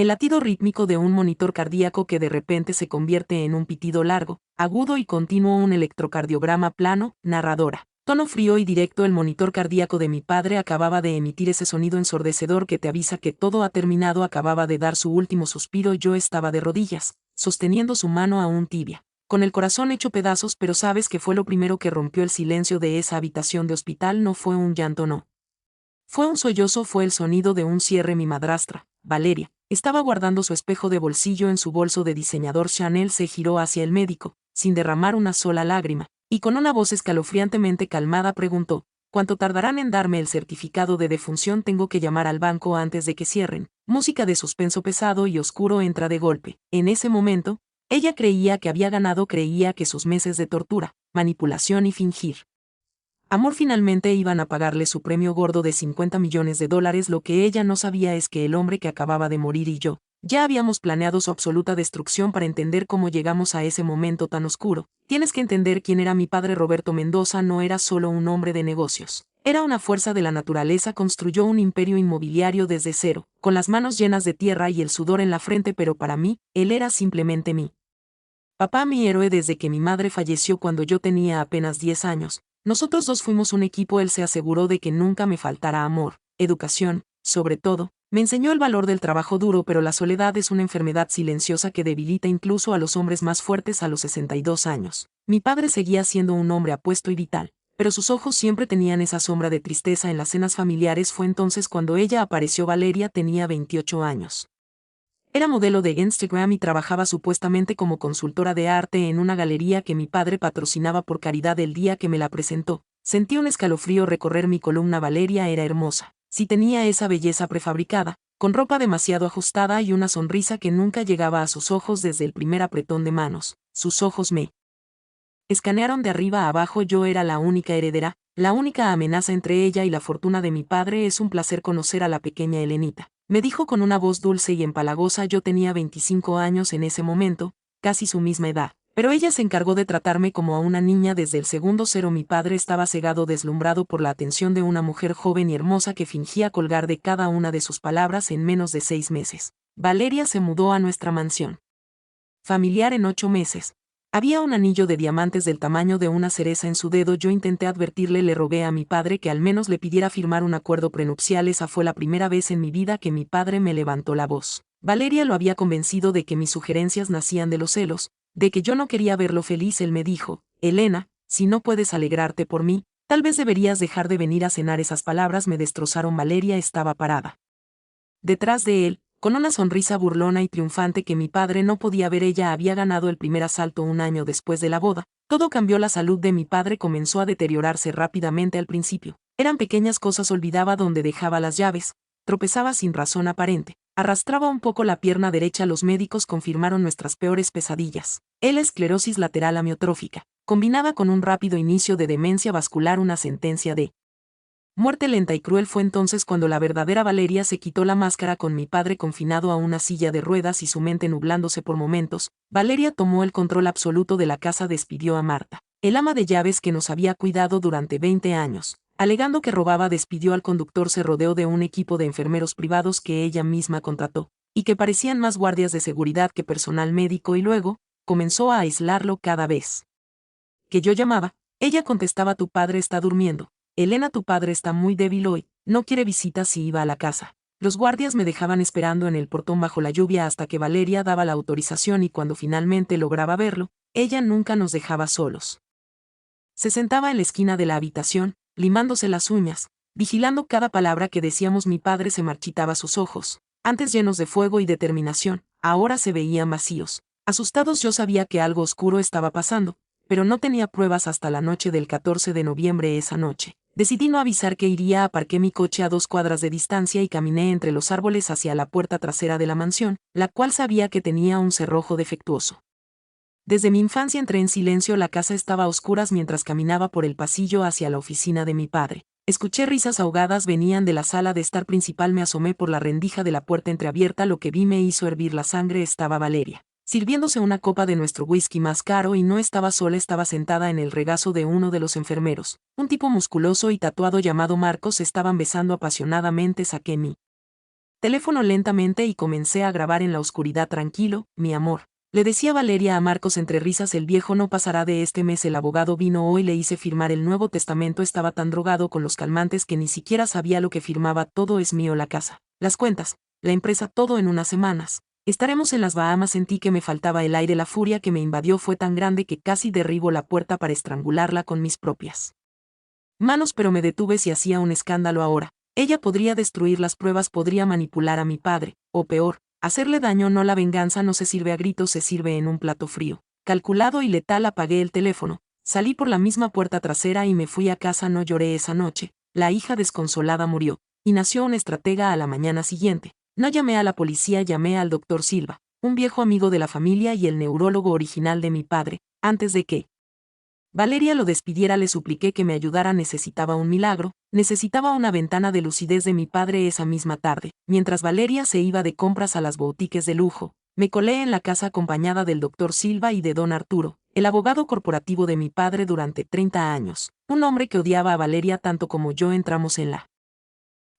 El latido rítmico de un monitor cardíaco que de repente se convierte en un pitido largo, agudo y continuo, un electrocardiograma plano, narradora. Tono frío y directo. El monitor cardíaco de mi padre acababa de emitir ese sonido ensordecedor que te avisa que todo ha terminado. Acababa de dar su último suspiro. Yo estaba de rodillas, sosteniendo su mano aún tibia, con el corazón hecho pedazos. Pero ¿sabes qué fue lo primero que rompió el silencio de esa habitación de hospital? No fue un llanto, no. Fue un sollozo, fue el sonido de un cierre. Mi madrastra, Valeria, estaba guardando su espejo de bolsillo en su bolso de diseñador Chanel. Se giró hacia el médico, sin derramar una sola lágrima, y con una voz escalofriantemente calmada preguntó: ¿cuánto tardarán en darme el certificado de defunción? Tengo que llamar al banco antes de que cierren. Música de suspenso pesado y oscuro entra de golpe. En ese momento, ella creía que había ganado, creía que sus meses de tortura, manipulación y fingir amor finalmente iban a pagarle su premio gordo de $50 millones. Lo que ella no sabía es que el hombre que acababa de morir y yo ya habíamos planeado su absoluta destrucción. Para entender cómo llegamos a ese momento tan oscuro, tienes que entender quién era mi padre. Roberto Mendoza no era solo un hombre de negocios. Era una fuerza de la naturaleza. Construyó un imperio inmobiliario desde cero, con las manos llenas de tierra y el sudor en la frente. Pero para mí, él era simplemente mi papá, mi héroe. Desde que mi madre falleció cuando yo tenía apenas 10 años, nosotros dos fuimos un equipo. Él se aseguró de que nunca me faltara amor, educación, sobre todo, me enseñó el valor del trabajo duro. Pero la soledad es una enfermedad silenciosa que debilita incluso a los hombres más fuertes. A los 62 años, mi padre seguía siendo un hombre apuesto y vital, pero sus ojos siempre tenían esa sombra de tristeza en las cenas familiares. Fue entonces cuando ella apareció. Valeria tenía 28 años. Era modelo de Instagram y trabajaba supuestamente como consultora de arte en una galería que mi padre patrocinaba por caridad. El día que me la presentó, sentí un escalofrío recorrer mi columna. Valeria era hermosa. Sí, tenía esa belleza prefabricada, con ropa demasiado ajustada y una sonrisa que nunca llegaba a sus ojos desde el primer apretón de manos. Sus ojos me escanearon de arriba a abajo. Yo era la única heredera, la única amenaza entre ella y la fortuna de mi padre. Es un placer conocer a la pequeña Elenita, me dijo con una voz dulce y empalagosa. Yo tenía 25 años en ese momento, casi su misma edad, pero ella se encargó de tratarme como a una niña desde el segundo cero. Mi padre estaba cegado, deslumbrado por la atención de una mujer joven y hermosa que fingía colgar de cada una de sus palabras. En menos de 6 meses, Valeria se mudó a nuestra mansión familiar. En 8 meses, había un anillo de diamantes del tamaño de una cereza en su dedo. Yo intenté advertirle, le rogué a mi padre que al menos le pidiera firmar un acuerdo prenupcial. Esa fue la primera vez en mi vida que mi padre me levantó la voz. Valeria lo había convencido de que mis sugerencias nacían de los celos, de que yo no quería verlo feliz. Él me dijo: Elena, si no puedes alegrarte por mí, tal vez deberías dejar de venir a cenar. Esas palabras me destrozaron. Valeria estaba parada detrás de él, con una sonrisa burlona y triunfante que mi padre no podía ver. Ella había ganado el primer asalto un año después de la boda. Todo cambió. La salud de mi padre comenzó a deteriorarse rápidamente. Al principio, eran pequeñas cosas. Olvidaba dónde dejaba las llaves, tropezaba sin razón aparente, arrastraba un poco la pierna derecha. Los médicos confirmaron nuestras peores pesadillas. La esclerosis lateral amiotrófica, combinada con un rápido inicio de demencia vascular. Una sentencia de muerte lenta y cruel. Fue entonces cuando la verdadera Valeria se quitó la máscara. Con mi padre confinado a una silla de ruedas y su mente nublándose por momentos, Valeria tomó el control absoluto de la casa. Despidió a Marta, el ama de llaves que nos había cuidado durante 20 años, alegando que robaba. Despidió al conductor. Se rodeó de un equipo de enfermeros privados que ella misma contrató, y que parecían más guardias de seguridad que personal médico. Y luego, comenzó a aislarlo. Cada vez que yo llamaba, ella contestaba: tu padre está durmiendo. Elena, tu padre está muy débil hoy, no quiere visitas. Y iba a la casa. Los guardias me dejaban esperando en el portón bajo la lluvia hasta que Valeria daba la autorización, y cuando finalmente lograba verlo, ella nunca nos dejaba solos. Se sentaba en la esquina de la habitación, limándose las uñas, vigilando cada palabra que decíamos. Mi padre se marchitaba. Sus ojos, antes llenos de fuego y determinación, ahora se veían vacíos, asustados. Yo sabía que algo oscuro estaba pasando, pero no tenía pruebas hasta la noche del 14 de noviembre. Esa noche, decidí no avisar que iría. Aparqué mi coche a 2 cuadras de distancia y caminé entre los árboles hacia la puerta trasera de la mansión, la cual sabía que tenía un cerrojo defectuoso. Desde mi infancia entré en silencio. La casa estaba a oscuras. Mientras caminaba por el pasillo hacia la oficina de mi padre, escuché risas ahogadas. Venían de la sala de estar principal. Me asomé por la rendija de la puerta entreabierta. Lo que vi me hizo hervir la sangre. Estaba Valeria sirviéndose una copa de nuestro whisky más caro, y no estaba sola. Estaba sentada en el regazo de uno de los enfermeros, un tipo musculoso y tatuado llamado Marcos. Estaban besando apasionadamente. Saqué mi teléfono lentamente y comencé a grabar en la oscuridad. Tranquilo, mi amor. Le decía Valeria a Marcos entre risas, el viejo no pasará de este mes, el abogado vino hoy, le hice firmar el nuevo testamento, estaba tan drogado con los calmantes que ni siquiera sabía lo que firmaba, todo es mío, la casa, las cuentas, la empresa, todo en unas semanas. Estaremos en las Bahamas. Sentí que me faltaba el aire, la furia que me invadió fue tan grande que casi derribo la puerta para estrangularla con mis propias manos, pero me detuve. Si hacía un escándalo ahora, ella podría destruir las pruebas, podría manipular a mi padre, o peor, hacerle daño. No, la venganza no se sirve a gritos, se sirve en un plato frío, calculado y letal. Apagué el teléfono, salí por la misma puerta trasera y me fui a casa. No lloré esa noche, la hija desconsolada murió, y nació un estratega a la mañana siguiente. No llamé a la policía, llamé al doctor Silva, un viejo amigo de la familia y el neurólogo original de mi padre. Antes de que Valeria lo despidiera, le supliqué que me ayudara, necesitaba un milagro, necesitaba una ventana de lucidez de mi padre. Esa misma tarde, mientras Valeria se iba de compras a las boutiques de lujo, me colé en la casa acompañada del doctor Silva y de don Arturo, el abogado corporativo de mi padre durante 30 años, un hombre que odiaba a Valeria tanto como yo. Entramos en la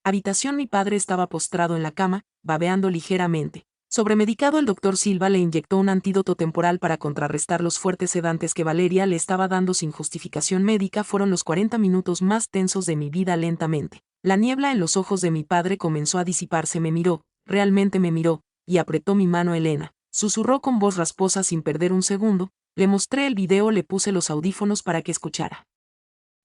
habitación. Mi padre estaba postrado en la cama, babeando ligeramente. Sobremedicado, el doctor Silva le inyectó un antídoto temporal para contrarrestar los fuertes sedantes que Valeria le estaba dando sin justificación médica. Fueron los 40 minutos más tensos de mi vida. Lentamente, la niebla en los ojos de mi padre comenzó a disiparse. Me miró, realmente me miró, y apretó mi mano. Elena, susurró con voz rasposa. Sin perder un segundo, le mostré el video, le puse los audífonos para que escuchara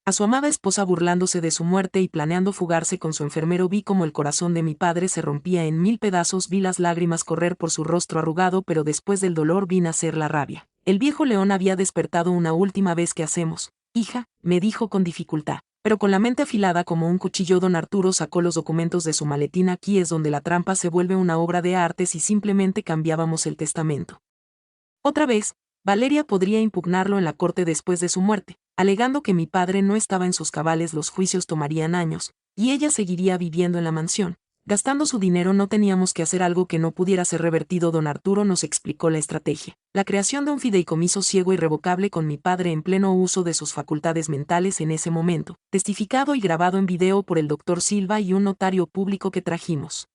a su amada esposa burlándose de su muerte y planeando fugarse con su enfermero. Vi como el corazón de mi padre se rompía en 1000 pedazos, vi las lágrimas correr por su rostro arrugado, pero después del dolor vi nacer la rabia. El viejo león había despertado una última vez. ¿Qué hacemos, hija?, me dijo con dificultad, pero con la mente afilada como un cuchillo. Don Arturo sacó los documentos de su maletín. Aquí es donde la trampa se vuelve una obra de arte. Si simplemente cambiábamos el testamento otra vez, Valeria podría impugnarlo en la corte después de su muerte, alegando que mi padre no estaba en sus cabales. Los juicios tomarían años, y ella seguiría viviendo en la mansión, gastando su dinero. No teníamos que hacer algo que no pudiera ser revertido. Don Arturo nos explicó la estrategia: la creación de un fideicomiso ciego irrevocable con mi padre en pleno uso de sus facultades mentales en ese momento, testificado y grabado en video por el doctor Silva y un notario público que trajimos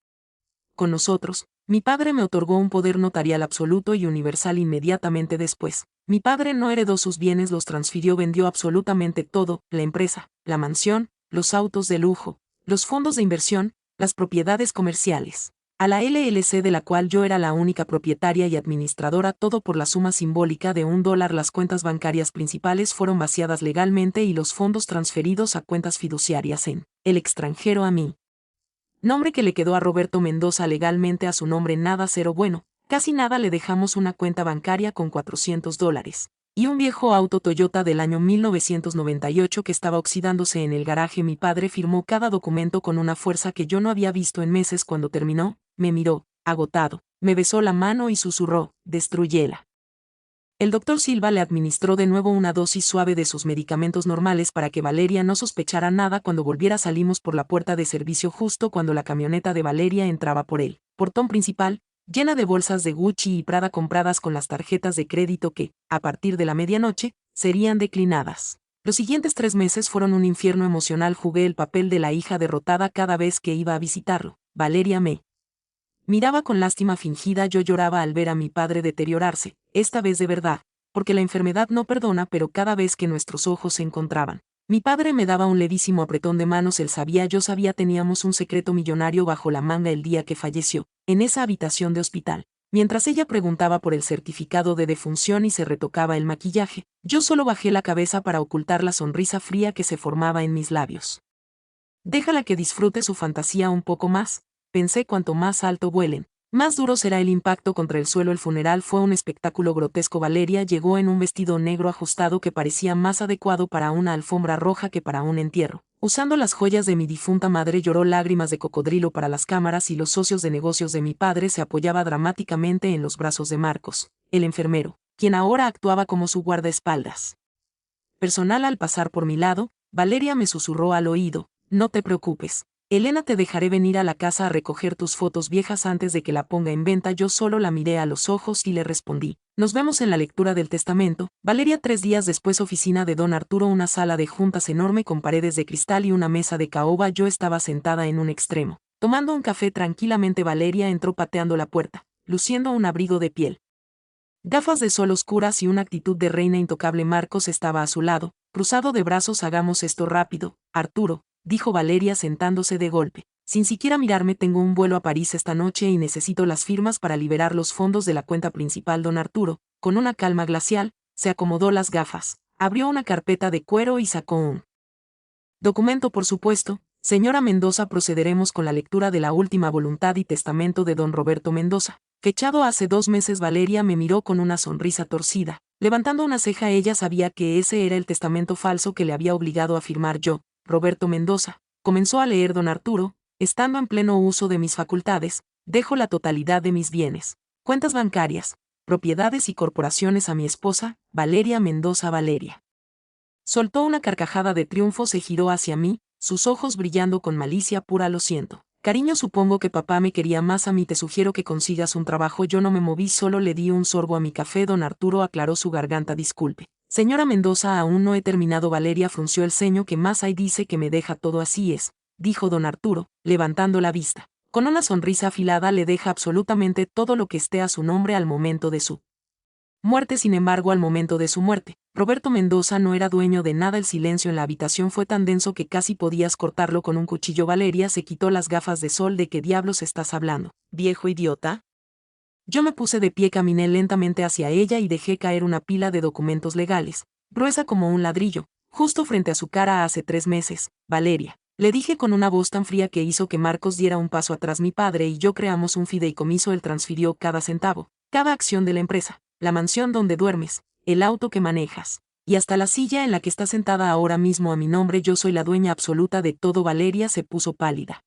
con nosotros. Mi padre me otorgó un poder notarial absoluto y universal inmediatamente después. Mi padre no heredó sus bienes, los transfirió, vendió absolutamente todo: la empresa, la mansión, los autos de lujo, los fondos de inversión, las propiedades comerciales, a la LLC de la cual yo era la única propietaria y administradora, todo por la suma simbólica de $1. Las cuentas bancarias principales fueron vaciadas legalmente y los fondos transferidos a cuentas fiduciarias en el extranjero. A mí, nombre que le quedó a Roberto Mendoza legalmente a su nombre. Nada, cero bueno, casi nada. Le dejamos una cuenta bancaria con $400 y un viejo auto Toyota del año 1998 que estaba oxidándose en el garaje. Mi padre firmó cada documento con una fuerza que yo no había visto en meses. Cuando terminó, me miró, agotado, me besó la mano y susurró: destruyela. El doctor Silva le administró de nuevo una dosis suave de sus medicamentos normales para que Valeria no sospechara nada. Cuando volviera salimos por la puerta de servicio justo cuando la camioneta de Valeria entraba por el portón principal, llena de bolsas de Gucci y Prada compradas con las tarjetas de crédito que, a partir de la medianoche, serían declinadas. Los siguientes 3 meses fueron un infierno emocional. Jugué el papel de la hija derrotada cada vez que iba a visitarlo. Valeria me miraba con lástima fingida. Yo lloraba al ver a mi padre deteriorarse, esta vez de verdad, porque la enfermedad no perdona. Pero cada vez que nuestros ojos se encontraban, mi padre me daba un levísimo apretón de manos. Él sabía, yo sabía, teníamos un secreto millonario bajo la manga. El día que falleció, en esa habitación de hospital, mientras ella preguntaba por el certificado de defunción y se retocaba el maquillaje, yo solo bajé la cabeza para ocultar la sonrisa fría que se formaba en mis labios. Déjala que disfrute su fantasía un poco más, pensé. Cuanto más alto vuelen, más duro será el impacto contra el suelo. El funeral fue un espectáculo grotesco. Valeria llegó en un vestido negro ajustado que parecía más adecuado para una alfombra roja que para un entierro. Usando las joyas de mi difunta madre, lloró lágrimas de cocodrilo para las cámaras y los socios de negocios de mi padre. Se apoyaba dramáticamente en los brazos de Marcos, el enfermero, quien ahora actuaba como su guardaespaldas personal. Al pasar por mi lado, Valeria me susurró al oído: no te preocupes, Elena, te dejaré venir a la casa a recoger tus fotos viejas antes de que la ponga en venta. Yo solo la miré a los ojos y le respondí: nos vemos en la lectura del testamento. Valeria. 3 días después, oficina de don Arturo, una sala de juntas enorme con paredes de cristal y una mesa de caoba. Yo estaba sentada en un extremo, Tomando un café tranquilamente, Valeria entró pateando la puerta, luciendo un abrigo de piel, gafas de sol oscuras y una actitud de reina intocable. Marcos estaba a su lado, cruzado de brazos. Hagamos esto rápido, Arturo, dijo Valeria sentándose de golpe. Sin siquiera mirarme, tengo un vuelo a París esta noche y necesito las firmas para liberar los fondos de la cuenta principal. Don Arturo, con una calma glacial, se acomodó las gafas, abrió una carpeta de cuero y sacó un documento. Por supuesto, señora Mendoza, procederemos con la lectura de la última voluntad y testamento de don Roberto Mendoza, fechado hace 2 meses. Valeria me miró con una sonrisa torcida, levantando una ceja. Ella sabía que ese era el testamento falso que le había obligado a firmar yo, Roberto Mendoza. Comenzó a leer don Arturo: estando en pleno uso de mis facultades, dejo la totalidad de mis bienes, cuentas bancarias, propiedades y corporaciones a mi esposa, Valeria Mendoza. Valeria soltó una carcajada de triunfo, se giró hacia mí, sus ojos brillando con malicia pura. Lo siento, cariño, supongo que papá me quería más a mí. Te sugiero que consigas un trabajo. Yo no me moví, solo le di un sorbo a mi café. Don Arturo aclaró su garganta. Disculpe, señora Mendoza, aún no he terminado. Valeria frunció el ceño. ¿Qué más hay? Dice que me deja todo. Así es, dijo don Arturo, levantando la vista. Con una sonrisa afilada, le deja absolutamente todo lo que esté a su nombre al momento de su muerte. Sin embargo, al momento de su muerte, Roberto Mendoza no era dueño de nada. El silencio en la habitación fue tan denso que casi podías cortarlo con un cuchillo. Valeria se quitó las gafas de sol. ¿De qué diablos estás hablando, viejo idiota? Yo me puse de pie, caminé lentamente hacia ella y dejé caer una pila de documentos legales, gruesa como un ladrillo, justo frente a su cara. Hace 3 meses, Valeria, le dije con una voz tan fría que hizo que Marcos diera un paso atrás. Mi padre y yo creamos un fideicomiso. Él transfirió cada centavo, cada acción de la empresa, la mansión donde duermes, el auto que manejas, y hasta la silla en la que estás sentada ahora mismo a mi nombre. Yo soy la dueña absoluta de todo. Valeria se puso pálida.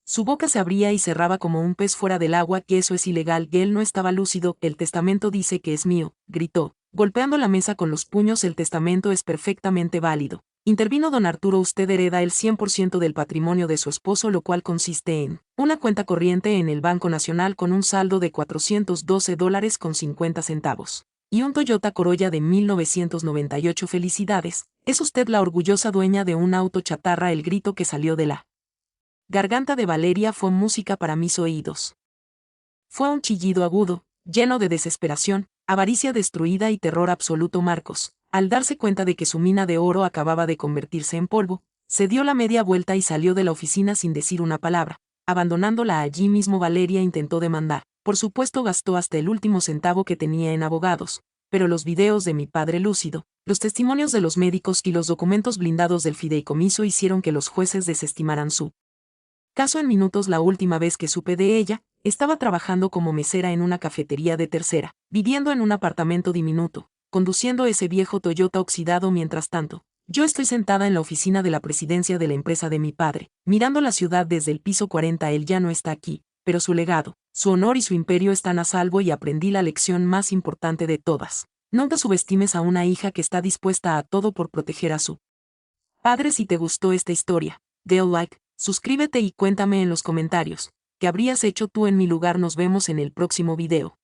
Su boca se abría y cerraba como un pez fuera del agua. Que eso es ilegal. Que él no estaba lúcido. El testamento dice que es mío, gritó, golpeando la mesa con los puños. El testamento es perfectamente válido, intervino don Arturo. Usted hereda el 100% del patrimonio de su esposo, lo cual consiste en una cuenta corriente en el Banco Nacional con un saldo de $412.50 y un Toyota Corolla de 1998. Felicidades, es usted la orgullosa dueña de un auto chatarra. El grito que salió de la garganta de Valeria fue música para mis oídos. Fue un chillido agudo, lleno de desesperación, avaricia destruida y terror absoluto. Marcos, al darse cuenta de que su mina de oro acababa de convertirse en polvo, se dio la media vuelta y salió de la oficina sin decir una palabra, abandonándola allí mismo. Valeria intentó demandar. Por supuesto, gastó hasta el último centavo que tenía en abogados, pero los videos de mi padre lúcido, los testimonios de los médicos y los documentos blindados del fideicomiso hicieron que los jueces desestimaran su caso en minutos. La última vez que supe de ella, estaba trabajando como mesera en una cafetería de tercera, viviendo en un apartamento diminuto, conduciendo ese viejo Toyota oxidado. Mientras tanto, yo estoy sentada en la oficina de la presidencia de la empresa de mi padre, mirando la ciudad desde el piso 40. Él ya no está aquí, pero su legado, su honor y su imperio están a salvo. Y aprendí la lección más importante de todas: nunca subestimes a una hija que está dispuesta a todo por proteger a su padre. Si te gustó esta historia, dale like, suscríbete y cuéntame en los comentarios, ¿qué habrías hecho tú en mi lugar? Nos vemos en el próximo video.